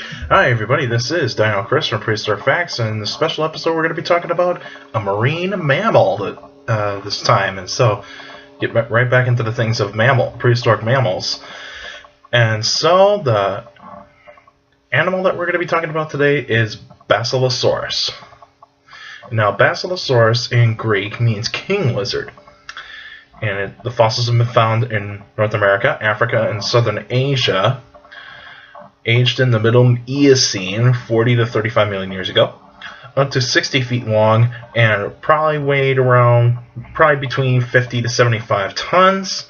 Hi everybody, this is Dino Chris from Prehistoric Facts, and in this special episode we're going to be talking about a marine mammal this time. And so, get right back into the things of prehistoric mammals. And so, the animal that we're going to be talking about today is Basilosaurus. Now, Basilosaurus in Greek means king lizard. And the fossils have been found in North America, Africa, and southern Asia, aged in the Middle Eocene, 40 to 35 million years ago, up to 60 feet long, and probably weighed around, between 50 to 75 tons.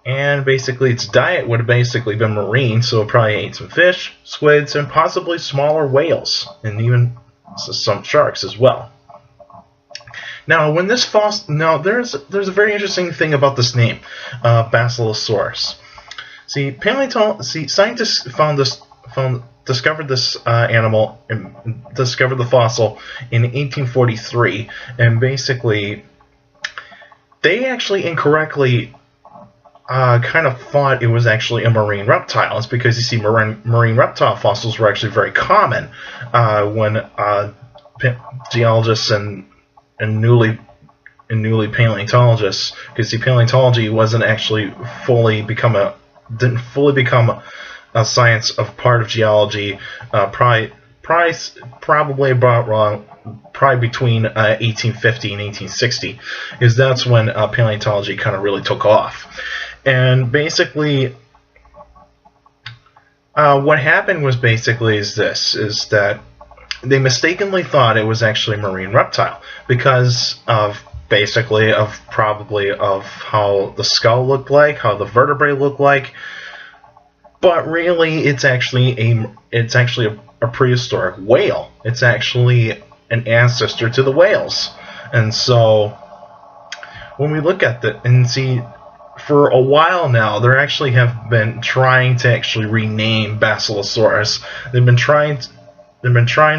And basically its diet would have basically been marine, so it probably ate some fish, squids, and possibly smaller whales, and even some sharks as well. Now, when this fossil, there's a very interesting thing about this name, Basilosaurus. Scientists discovered this animal and discovered the fossil in 1843, and basically they actually incorrectly kind of thought it was actually a marine reptile. It's because you see marine reptile fossils were actually very common when geologists and newly paleontologists, because paleontology wasn't actually didn't fully become a science of part of geology, probably between 1850 and 1860, is that's when paleontology kind of really took off. And basically, what happened was is that they mistakenly thought it was actually a marine reptile because of how the skull looked like, how the vertebrae looked like, but really it's actually a prehistoric whale. It's actually an ancestor to the whales. And so when we look at that and see, for a while now, there actually have been trying to actually rename Basilosaurus. They've been trying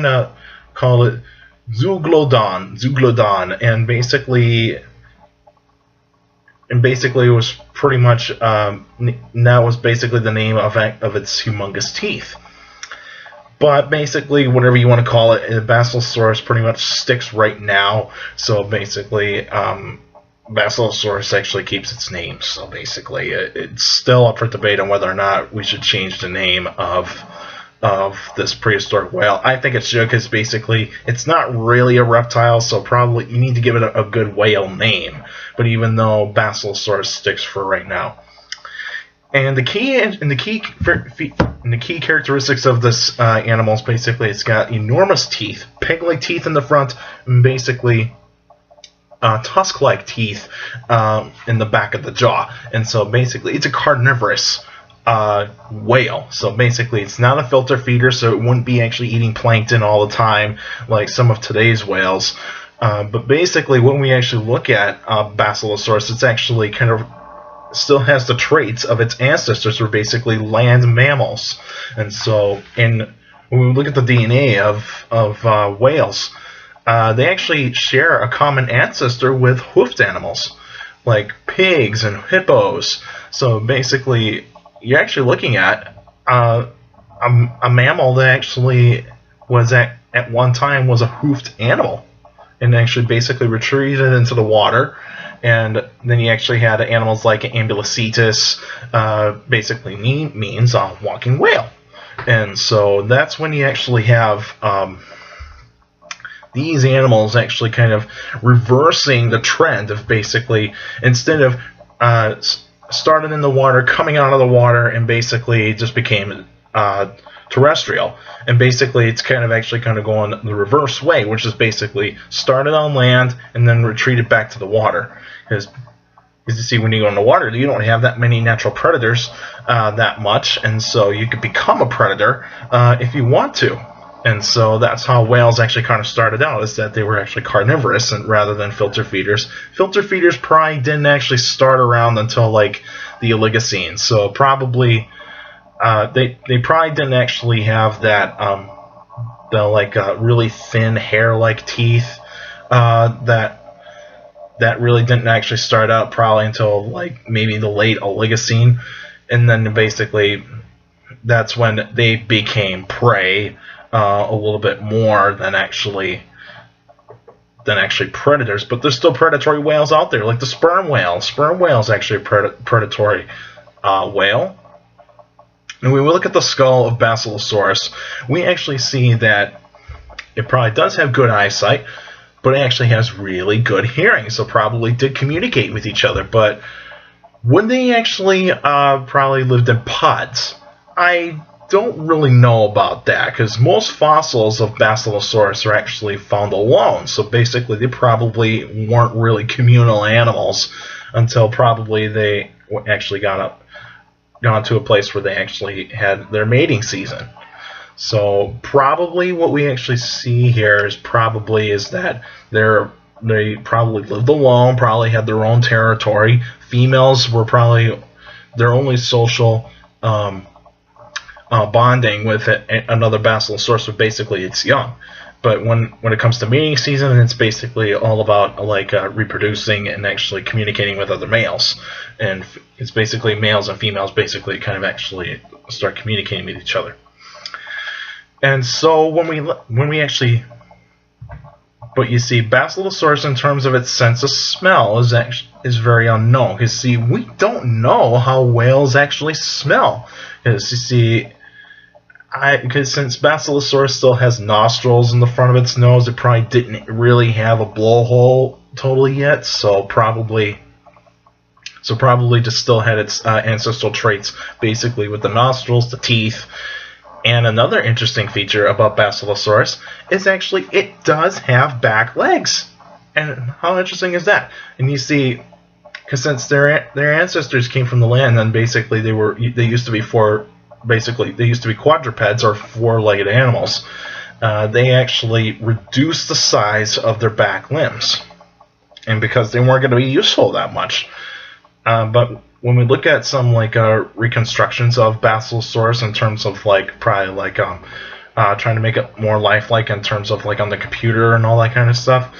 to call it Zeuglodon, and basically it was pretty much that was basically the name of its humongous teeth. But basically, whatever you want to call it, Basilosaurus pretty much sticks right now. So basically, Basilosaurus actually keeps its name. So basically, it's still up for debate on whether or not we should change the name of this prehistoric whale. I think it should, because basically it's not really a reptile, so probably you need to give it a good whale name. But even though Basilosaurus sticks for right now. And the key characteristics of this animal is basically it's got enormous teeth, peg-like teeth in the front, and basically tusk-like teeth in the back of the jaw. And so basically it's a carnivorous whale. So basically it's not a filter feeder, so it wouldn't be actually eating plankton all the time like some of today's whales. But basically when we actually look at Basilosaurus, it's actually kind of still has the traits of its ancestors, who are basically land mammals. And so when we look at the DNA of whales, they actually share a common ancestor with hoofed animals like pigs and hippos. So basically you're actually looking at a mammal that actually was at one time was a hoofed animal, and actually basically retreated into the water. And then you actually had animals like Ambulocetus, basically means a walking whale. And so that's when you actually have these animals actually kind of reversing the trend of basically, instead of started in the water, coming out of the water, and basically just became terrestrial. And basically it's kind of going the reverse way, which is basically started on land and then retreated back to the water. Because you see, when you go in the water, you don't have that many natural predators that much, and so you could become a predator if you want to. And so that's how whales actually kind of started out, is that they were actually carnivorous and rather than filter feeders. Filter feeders probably didn't actually start around until like the Oligocene. So probably they probably didn't actually have that the really thin hair-like teeth that really didn't actually start out probably until like maybe the late Oligocene, and then basically that's when they became prey a little bit more than actually predators. But there's still predatory whales out there, like the sperm whale. Sperm whale is actually a predatory whale. And when we look at the skull of Basilosaurus, we actually see that it probably does have good eyesight, but it actually has really good hearing, so probably did communicate with each other. But would they actually probably lived in pods? I don't really know about that, because most fossils of Basilosaurus are actually found alone, so basically they probably weren't really communal animals until probably they actually gone to a place where they actually had their mating season. So probably what we actually see here is that they probably lived alone, probably had their own territory. Females were probably their only social bonding with another Basilosaurus, so basically it's young. But when it comes to mating season, it's basically all about like reproducing and actually communicating with other males. And it's basically males and females basically kind of actually start communicating with each other. And so when we actually, but you see, Basilosaurus in terms of its sense of smell is very unknown. Because see, we don't know how whales actually smell. Because you see, because since Basilosaurus still has nostrils in the front of its nose, it probably didn't really have a blowhole totally yet. So probably just still had its ancestral traits, basically with the nostrils, the teeth. And another interesting feature about Basilosaurus is actually it does have back legs. And how interesting is that? And you see, because since their ancestors came from the land, then basically they used to be quadrupeds or four-legged animals. They actually reduced the size of their back limbs, and because they weren't going to be useful that much. But when we look at some like reconstructions of Basilosaurus in terms of like probably like trying to make it more lifelike in terms of like on the computer and all that kind of stuff,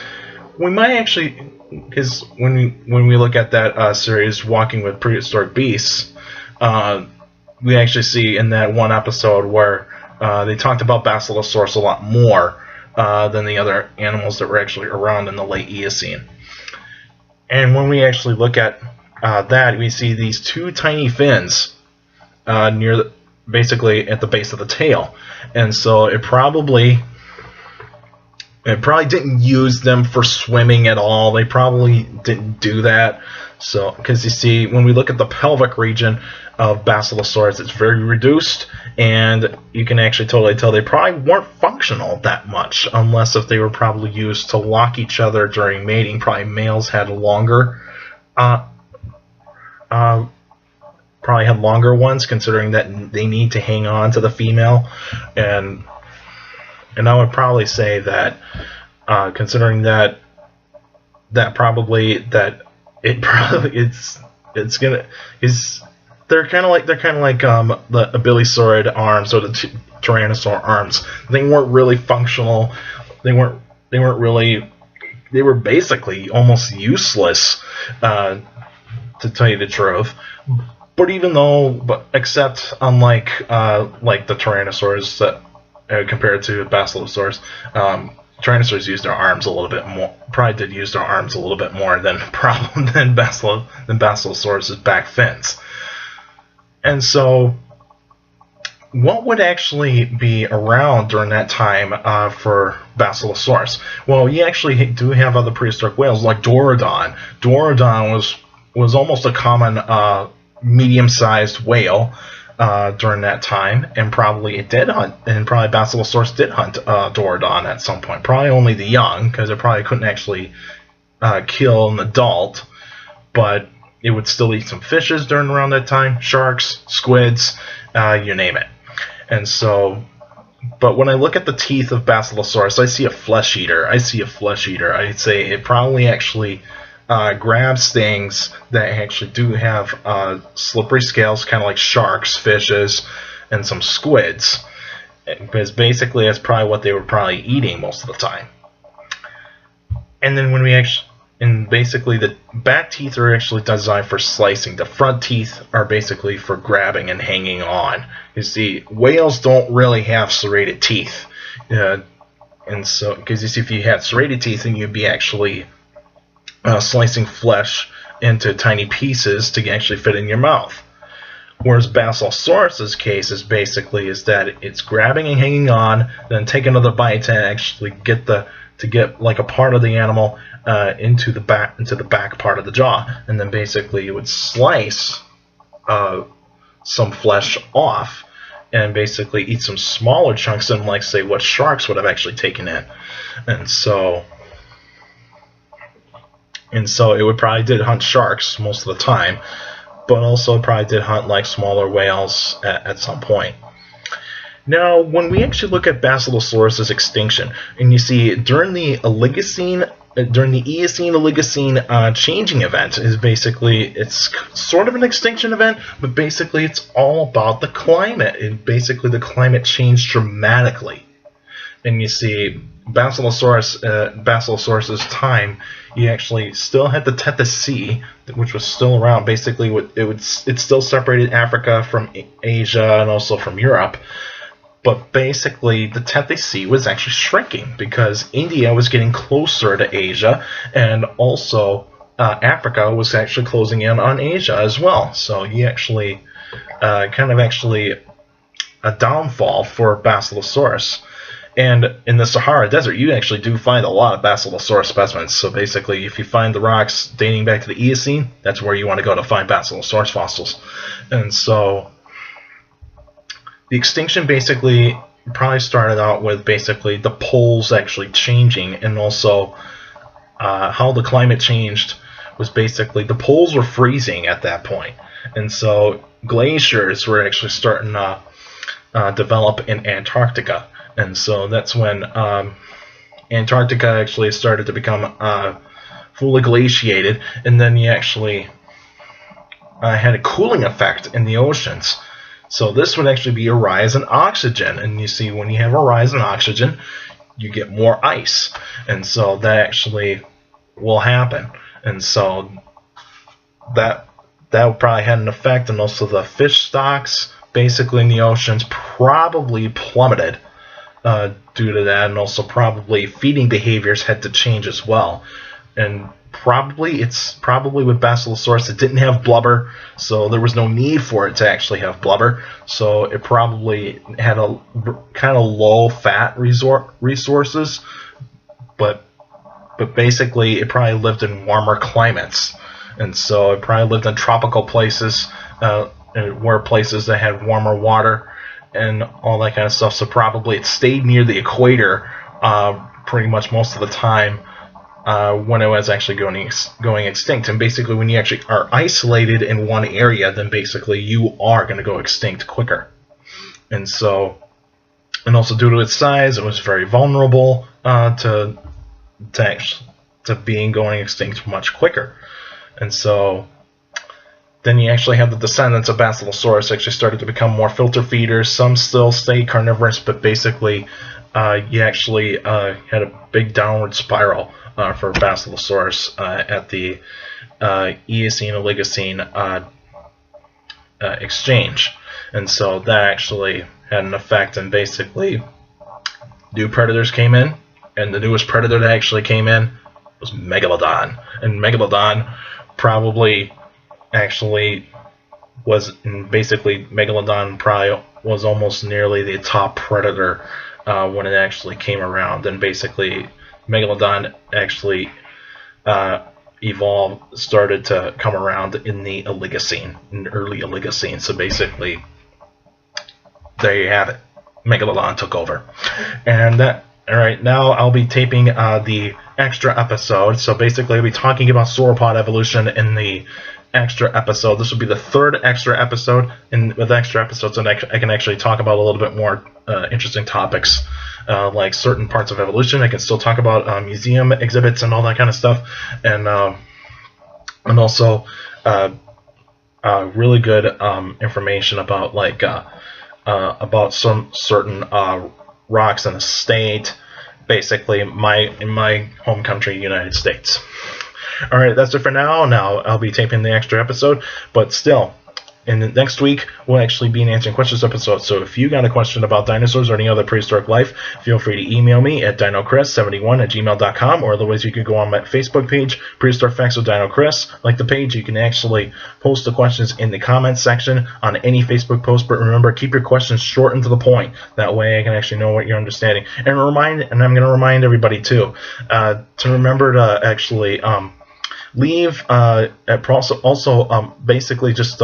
we might actually, because when we look at that series Walking with Prehistoric Beasts, we actually see in that one episode where they talked about Basilosaurus a lot more than the other animals that were actually around in the late Eocene. And when we actually look at that, we see these two tiny fins basically at the base of the tail, and so it probably didn't use them for swimming at all. They probably didn't do that. So, because you see, when we look at the pelvic region of Basilosaurus, it's very reduced, and you can actually totally tell they probably weren't functional that much, unless if they were probably used to lock each other during mating. Probably males had longer ones, considering that they need to hang on to the female, and I would probably say that considering that they're kind of like the Basilosaurus arms or the Tyrannosaur arms. They weren't really functional. They were basically almost useless, to tell you the truth. But except unlike like the Tyrannosaurs that compared to Basilosaurus, Tyrannosaurs used their arms a little bit more. Probably did use their arms a little bit more than Basilosaurus's back fins. And so, what would actually be around during that time for Basilosaurus? Well, you actually do have other prehistoric whales like Dorodon. Dorodon was almost a common medium-sized whale during that time, and probably it did hunt, and probably Basilosaurus did hunt Dorodon at some point. Probably only the young, because it probably couldn't actually kill an adult, but it would still eat some fishes during around that time, sharks, squids, you name it. And so, but when I look at the teeth of Basilosaurus, I see a flesh eater. I'd say it probably actually grabs things that actually do have slippery scales, kind of like sharks, fishes, and some squids. Because basically that's probably what they were probably eating most of the time. And then when we actually, and basically back teeth are actually designed for slicing. The front teeth are basically for grabbing and hanging on. You see, whales don't really have serrated teeth. And so, because you see, if you had serrated teeth, then you'd be actually slicing flesh into tiny pieces to actually fit in your mouth. Whereas Basilosaurus's case is basically that it's grabbing and hanging on, then take another bite to actually get like a part of the animal into the back part of the jaw, and then basically it would slice some flesh off and basically eat some smaller chunks than, like, say, what sharks would have actually taken in. And so it would probably did hunt sharks most of the time, but also probably did hunt like smaller whales at some point. Now, when we actually look at Basilosaurus's extinction, and you see during the Eocene Oligocene changing event, is basically, it's sort of an extinction event, but basically it's all about the climate. And basically the climate changed dramatically. And you see, Basilosaurus's time, you actually still had the Tethys Sea, which was still around. Basically, it still separated Africa from Asia and also from Europe. But basically, the Tethys Sea was actually shrinking because India was getting closer to Asia, and also Africa was actually closing in on Asia as well. So you actually a downfall for Basilosaurus. And in the Sahara Desert, you actually do find a lot of Basilosaurus specimens. So basically, if you find the rocks dating back to the Eocene, that's where you want to go to find Basilosaurus fossils. And so the extinction basically probably started out with basically the poles actually changing, and also how the climate changed was basically the poles were freezing at that point. And so glaciers were actually starting to develop in Antarctica. And so that's when Antarctica actually started to become fully glaciated, and then you actually had a cooling effect in the oceans. So this would actually be a rise in oxygen, and you see, when you have a rise in oxygen, you get more ice, and so that actually will happen. And so that probably had an effect, and also the fish stocks basically in the oceans probably plummeted due to that, and also probably feeding behaviors had to change as well. And it's probably with Basilosaurus, it didn't have blubber, so there was no need for it to actually have blubber. So it probably had a kind of low fat resources, but basically it probably lived in warmer climates, and so it probably lived in tropical places, where places that had warmer water and all that kind of stuff. So probably it stayed near the equator pretty much most of the time when it was actually going extinct. And basically, when you actually are isolated in one area, then basically you are going to go extinct quicker. And so, and also due to its size, it was very vulnerable to being going extinct much quicker. And so then you actually have the descendants of Basilosaurus actually started to become more filter feeders. Some still stay carnivorous, but basically you actually had a big downward spiral for Basilosaurus at the Eocene Oligocene exchange. And so that actually had an effect, and basically new predators came in, and the newest predator that actually came in was Megalodon. And Megalodon probably actually was, basically Megalodon probably was almost nearly the top predator when it actually came around. And basically Megalodon actually started to come around in the Oligocene, in early Oligocene. So basically, there you have it. Megalodon took over. And alright, now I'll be taping the extra episode. So basically I'll be talking about sauropod evolution in the extra episode. This will be the third extra episode, and with extra episodes I can actually talk about a little bit more interesting topics, like certain parts of evolution. I can still talk about museum exhibits and all that kind of stuff, and also really good information about about some certain rocks in a state, basically in my home country, United States. All right, that's it for now. Now I'll be taping the extra episode, but still. And next week, we'll actually be answering questions episode. So if you got a question about dinosaurs or any other prehistoric life, feel free to email me at dinochrist71@gmail.com, or otherwise you can go on my Facebook page, Prehistoric Facts with Dino Chris. Like the page, you can actually post the questions in the comments section on any Facebook post. But remember, keep your questions short and to the point. That way I can actually know what you're understanding. And I'm going to remind everybody too, to remember to actually leave, basically just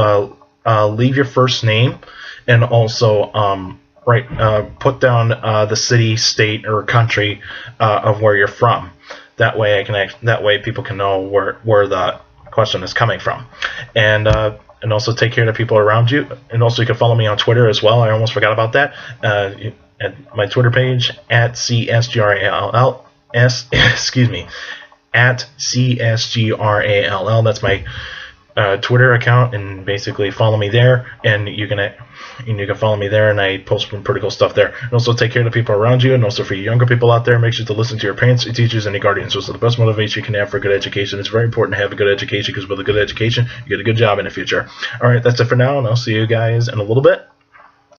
leave your first name, and also put down the city, state, or country of where you're from. That way people can know where the question is coming from, and also take care of the people around you. And also you can follow me on Twitter as well. I almost forgot about that. At my Twitter page at CSGRALL. Excuse me, at CSGRALL. That's my Twitter account, and basically follow me there, and you can follow me there, and I post some pretty cool stuff there. And also take care of the people around you, and also for you younger people out there, make sure to listen to your parents, your teachers, and your guardians. Those are the best motivation you can have for a good education. It's very important to have a good education, because with a good education, you get a good job in the future. All right, that's it for now, and I'll see you guys in a little bit.